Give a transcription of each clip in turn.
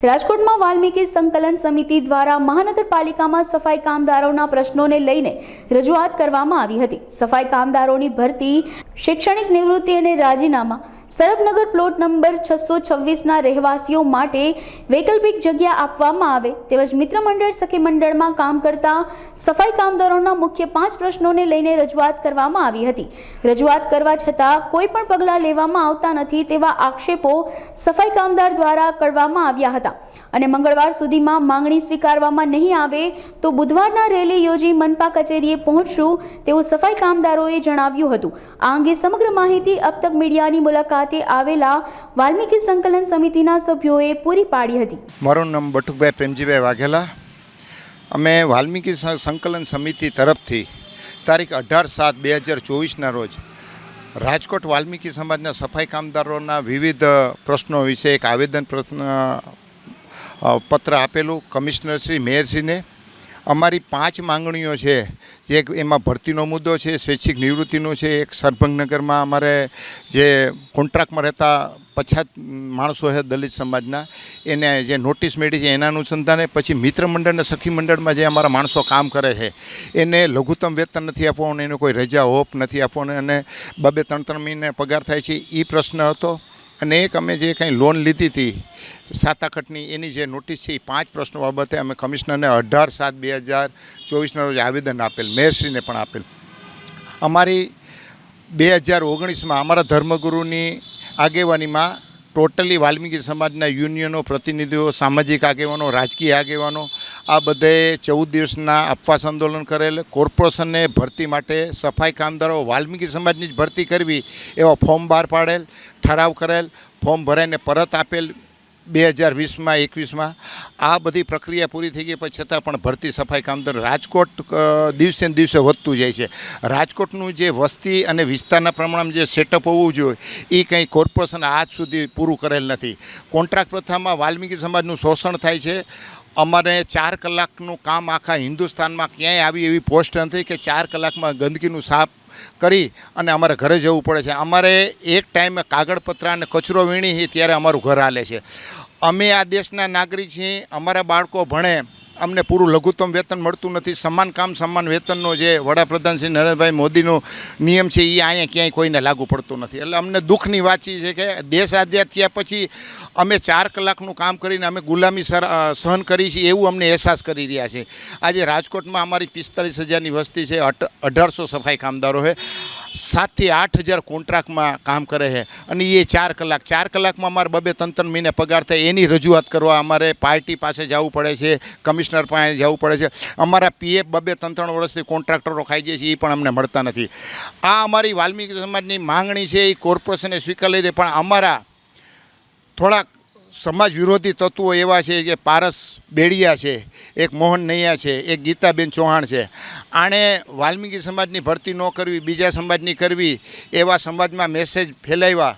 રાજકોટમાં વાલ્મીકી સંકલન સમિતિ દ્વારા મહાનગરપાલિકામાં સફાઈ કામદારોના પ્રશ્નોને લઈને રજૂઆત કરવામાં આવી હતી। સફાઈ કામદારોની ભરતી, શૈક્ષણિક નિવૃત્તિ અને રાજીનામા, સરબનગર પ્લોટ નંબર 626ના રહેવાસીઓ માટે વૈકલ્પિક જગ્યા આપવામાં આવે તેમજ મિત્ર મંડળ સખી મંડળમાં કામ કરતા સફાઈ કામદારોના મુખ્ય 5 પ્રશ્નોને લઈને રજૂઆત કરવામાં આવી હતી। રજૂઆત કરવા છતાં કોઈ પણ પગલાં લેવામાં આવતા નથી તેવા આક્ષેપો સફાઈ કામદાર દ્વારા કરવામાં આવ્યા હતા અને મંગળવાર સુધીમાં માંગણી સ્વીકારવામાં નહીં આવે તો બુધવારના રેલી યોજી મનપા કચેરીએ પહોંચશું તેવું સફાઈ કામદારોએ જણાવ્યું હતું। આ અંગે સમગ્ર માહિતી અબ તક મીડિયાની મુલાકાતે આવેલા વાલ્મીકી સંકલન સમિતિના સભ્યોએ પૂરી પાડી હતી। મારું નામ બટુકભાઈ પ્રેમજીભાઈ વાઘેલા। અમે વાલ્મીકી સંકલન સમિતિ તરફથી તારીખ 18/7/2024ના રોજ રાજકોટ વાલ્મીકી સમાજના સફાઈ કામદારોના વિવિધ પ્રશ્નો વિશે એક આવેદન પત્ર આપેલું કમિશનરશ્રી, મેયરશ્રીને। અમારી 5 માંગણીઓ છે, જે એમાં ભરતીનો મુદ્દો છે, સ્વૈચ્છિક નિવૃત્તિનો છે, એક સરભંગનગરમાં અમારે જે કોન્ટ્રાક્ટમાં રહેતા પછાત માણસો છે દલિત સમાજના, એને જે નોટિસ મળી છે એના અનુસંધાને, પછી મિત્ર મંડળ અને સખી મંડળમાં જે અમારા માણસો કામ કરે છે એને લઘુત્તમ વેતન નથી આપવાનું, એને કોઈ રજા ઓફ નથી આપવાનું અને 2-3 મહિને પગાર થાય છે, એ પ્રશ્ન હતો। અને એક અમે જે કંઈ લોન લીધી હતી 7-8ની એની જે નોટિસ છે, એ 5 પ્રશ્નો બાબતે અમે કમિશનરને 18/7/2024ના રોજ આવેદન આપેલ, મેયરશ્રીને પણ આપેલ। અમારી 2019માં અમારા ધર્મગુરુની આગેવાનીમાં ટોટલી વાલ્મીકી સમાજના યુનિયનો, પ્રતિનિધિઓ, સામાજિક આગેવાનો, રાજકીય આગેવાનો આ બધાએ 14 દિવસના ઉપવાસ આંદોલન કરેલ। કોર્પોરેશનને ભરતી માટે સફાઈ કામદારો વાલ્મીકી સમાજની જ ભરતી કરવી એવા ફોર્મ બહાર પાડેલ, ઠરાવ કરેલ, ફોર્મ ભરાઈને પરત આપેલ 2020માં 21માં। આ બધી પ્રક્રિયા પૂરી થઈ ગઈ પછી છતાં પણ ભરતી સફાઈ કામદાર રાજકોટ દિવસે ને દિવસે વધતું જાય છે। રાજકોટનું જે વસ્તી અને વિસ્તારના પ્રમાણમાં જે સેટઅપ હોવું જોઈએ એ કંઈ કોર્પોરેશન આજ સુધી પૂરું કરેલ નથી। કોન્ટ્રાક્ટ પ્રથામાં વાલ્મીકી સમાજનું શોષણ થાય છે। અમારે 4 કલાકનું કામ આખા હિન્દુસ્તાનમાં ક્યાંય આવી એવી પોસ્ટ નથી કે 4 કલાકમાં ગંદકીનું સાફ કરી અને અમારે ઘરે જવું પડે છે। અમારે એક ટાઈમે કાગળપત્ર અને કચરો વીણી છે ત્યારે અમારું ઘર હાલે છે। અમે આ દેશના નાગરિક છીએ, અમારા બાળકો ભણે, અમને પૂરું લઘુત્તમ વેતન મળતું નથી। સમાન કામ સમાન વેતનનો જે વડાપ્રધાન શ્રી નરેન્દ્રભાઈ મોદીનો નિયમ છે એ અહીંયા ક્યાંય કોઈને લાગુ પડતું નથી। એટલે અમને દુઃખની વાત છે કે દેશ આઝાદ થયા પછી અમે 4 કલાકનું કામ કરીને અમે ગુલામી સહન કરી છે એવું અમને અહેસાસ કરી રહ્યા છે। આજે રાજકોટમાં અમારી 45,000ની વસ્તી છે, 1800 સફાઈ કામદારો છે, 7 થી 8 હજાર કોન્ટ્રાક્ટમાં કામ કરે છે અને એ 4 કલાકમાં અમારે 2-3 મહિને પગાર થાય એની રજૂઆત કરવા અમારે પાર્ટી પાસે જવું પડે છે, કમિશનર પાસે જવું પડે છે। અમારા પીએફ 2-3 વર્ષથી કોન્ટ્રાક્ટરો ખાઈ જાય છે, એ પણ અમને મળતા નથી। આ અમારી વાલ્મીકી સમાજની માંગણી છે, એ કોર્પોરેશને સ્વીકારી લીધી, પણ અમારા થોડાક સમાજ વિરોધી તત્વો એવા છે કે પારસ બેડિયા છે, એક મોહન નૈયા છે, એક ગીતાબેન ચૌહાણ છે, આણે વાલ્મીકી સમાજની ભરતી ન કરવી, બીજા સમાજની કરવી એવા સમાજમાં મેસેજ ફેલાવ્યા।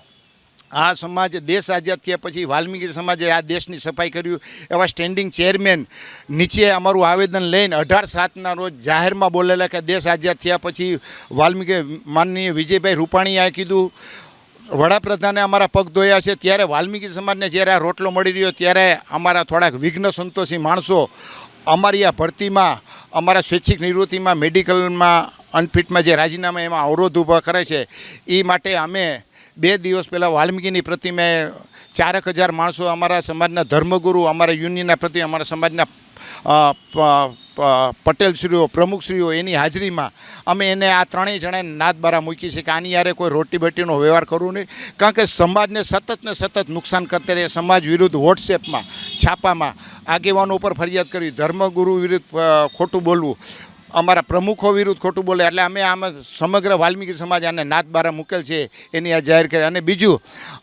આ સમાજ દેશ આઝાદ થયા પછી વાલ્મીકી સમાજે આ દેશની સફાઈ કર્યું એવા સ્ટેન્ડિંગ ચેરમેન નીચે અમારું આવેદન લઈને 18/7ના રોજ જાહેરમાં બોલેલા કે દેશ આઝાદ થયા પછી વાલ્મીકી માનનીય વિજયભાઈ રૂપાણીએ કીધું, વડાપ્રધાને અમારા પગ ધોયા છે, ત્યારે વાલ્મીકી સમાજને જ્યારે આ રોટલો મળી રહ્યો ત્યારે અમારા થોડાક વિઘ્ન સંતોષી માણસો અમારી આ ભરતીમાં, અમારા સ્વૈચ્છિક નિવૃત્તિમાં, મેડિકલમાં, અનફિટમાં જે રાજીનામા એમાં અવરોધ ઊભા કરે છે। એ માટે અમે 2 દિવસ પહેલાં વાલ્મીકીની પ્રતિમાએ 4,000 માણસો, અમારા સમાજના ધર્મગુરુ, અમારા યુનિયનના પ્રતિ, અમારા સમાજના પટેલશ્રીઓ, પ્રમુખશ્રીઓ એની હાજરીમાં અમે એને આ 3 જણાને નાદ બારા મૂકી છે કે આની યારે કોઈ રોટી બેટીનો વ્યવહાર કરવું નહીં, કારણ કે સમાજને સતત નુકસાન કરતા રહે। સમાજ વિરુદ્ધ વોટ્સએપમાં, છાપામાં આગેવાનો ઉપર ફરિયાદ કરવી, ધર્મગુરુ વિરુદ્ધ ખોટું બોલવું, અમારા પ્રમુખો વિરુદ્ધ ખોટું બોલે, એટલે અમે આમાં સમગ્ર વાલ્મીકી સમાજ આને નાદ બારા મૂકેલ છે એની આ જાહેર કરી। અને બીજું,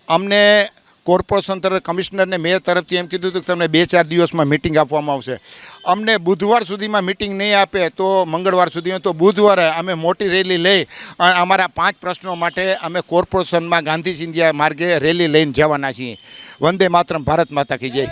અમને કોર્પોરેશન તરફ, કમિશનરને, મેયર તરફથી એમ કીધું હતું કે તમને 2-4 દિવસમાં મિટિંગ આપવામાં આવશે। અમને બુધવાર સુધીમાં મિટિંગ નહીં આપે તો મંગળવાર સુધીમાં, તો બુધવારે અમે મોટી રેલી લઈ અમારા 5 પ્રશ્નો માટે અમે કોર્પોરેશનમાં ગાંધી ચિંધ્યા માર્ગે રેલી લઈને જવાના છીએ। વંદે માતરમ, ભારત માતા કી જય।